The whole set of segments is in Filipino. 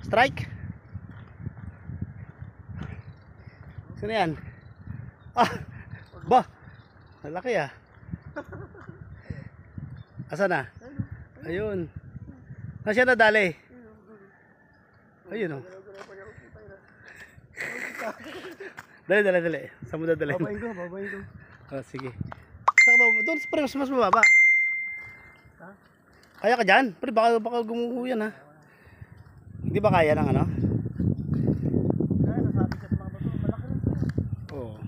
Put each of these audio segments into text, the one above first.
Strike. Sino yan? Ah, ba, malaki ah. Asa na? Ayun. Saan siya nadali? Ayun oh. Dali, dali, dali. Saan mo dadali? Babayin ko. Oh, sige. Saan ka ba? Doon, pre, mas mababa. Kaya ka dyan? Pre, baka gumuho yan ha. Hindi ba kaya ng ano? Oo.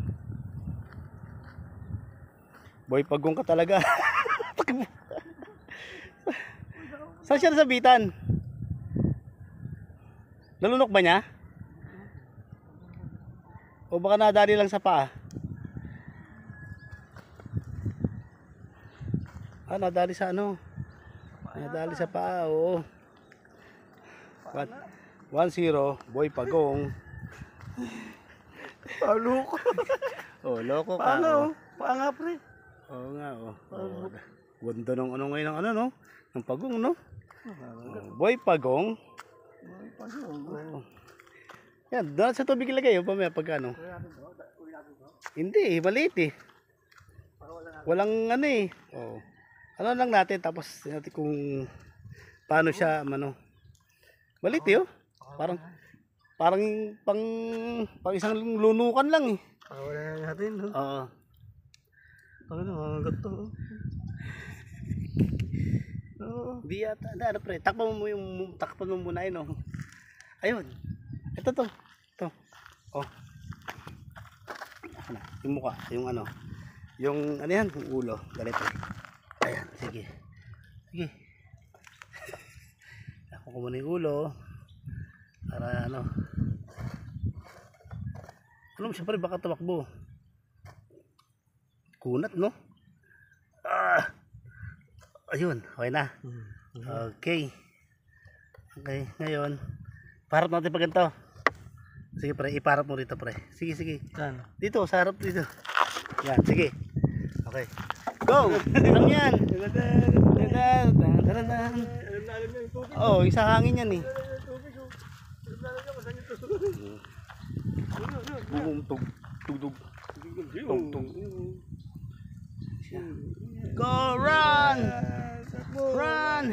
Boy, pagong ka talaga. Saan siya nasabitan? Nalunok ba niya? O baka nadali lang sa paa? Ah, nadali sa ano? Nadali sa paa, oo. 1-0, boy pagong. Loko. Oh, loko ka. Paano? Paanga pre. Oo nga, oh. Ganda ng ano ngayon ng ano, no? Ng pagong, no? Oh, boy pagong. Oh. Yan, doon sa tubig ilagay, oh, pamaya pag ano. Hindi, maliit eh. Walang ano eh. Oh. Ano lang natin, tapos natin kung paano siya, ano. Maliit eh, oh. Parang pang isang lunukan lang eh. Wala na natin, no? Oo. Ano, mga to. Oo. Di yata, ano pre, takpan mo muna yun, oh. Ayun. Ito to. Ito. Oh. Ano, yung mukha, yung ano. Yung ano yan, yung ulo. Ganito. Ayan, sige. Sige. Ako ko muna yung ulo. Para ano. Ano, siyempre baka tumakbo. Kunat, no? Ah! Ayun, okay na. Okay. Okay, ngayon. Parap natin pag ganito. Sige pre, iparap mo rito pre. Sige, sige. Saan? Dito, sa harap dito. Yan, sige. Okay. Go! Lang yan. Oh, isa hangin yan eh. Go, run! Run!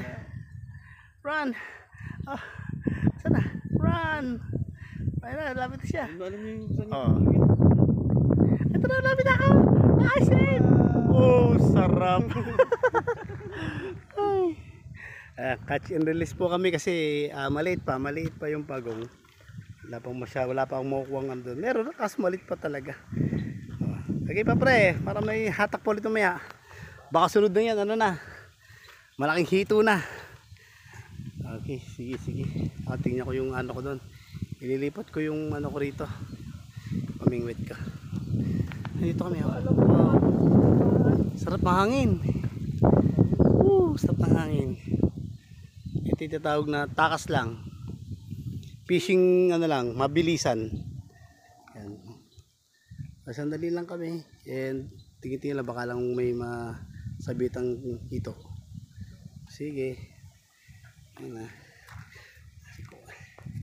Run! Oh, sana? Run! Ayun na, lapit na siya. Oh. Ito na, lapit ako! Asin! Oh, sarap! Catch and release po kami kasi maliit pa yung pagong. Wala pa akong makukuha ng doon. Meron, kaso maliit pa talaga. Okay pa pre, para may hatak po ulit mamaya. Baka sunod na yan, ano na. Malaking hito na. Okay, sige. Tingnan ko yung ano ko doon. Ililipat ko yung ano ko rito. Pamingwit ko. Dito kami. Sarap mahangin. Sarap ng hangin. Ito tinatawag na takas lang. Fishing ano lang, mabilisan. Yan. Sandali lang kami. And tingin-tingin lang baka lang may masabitang ito. Sige. Ayan na.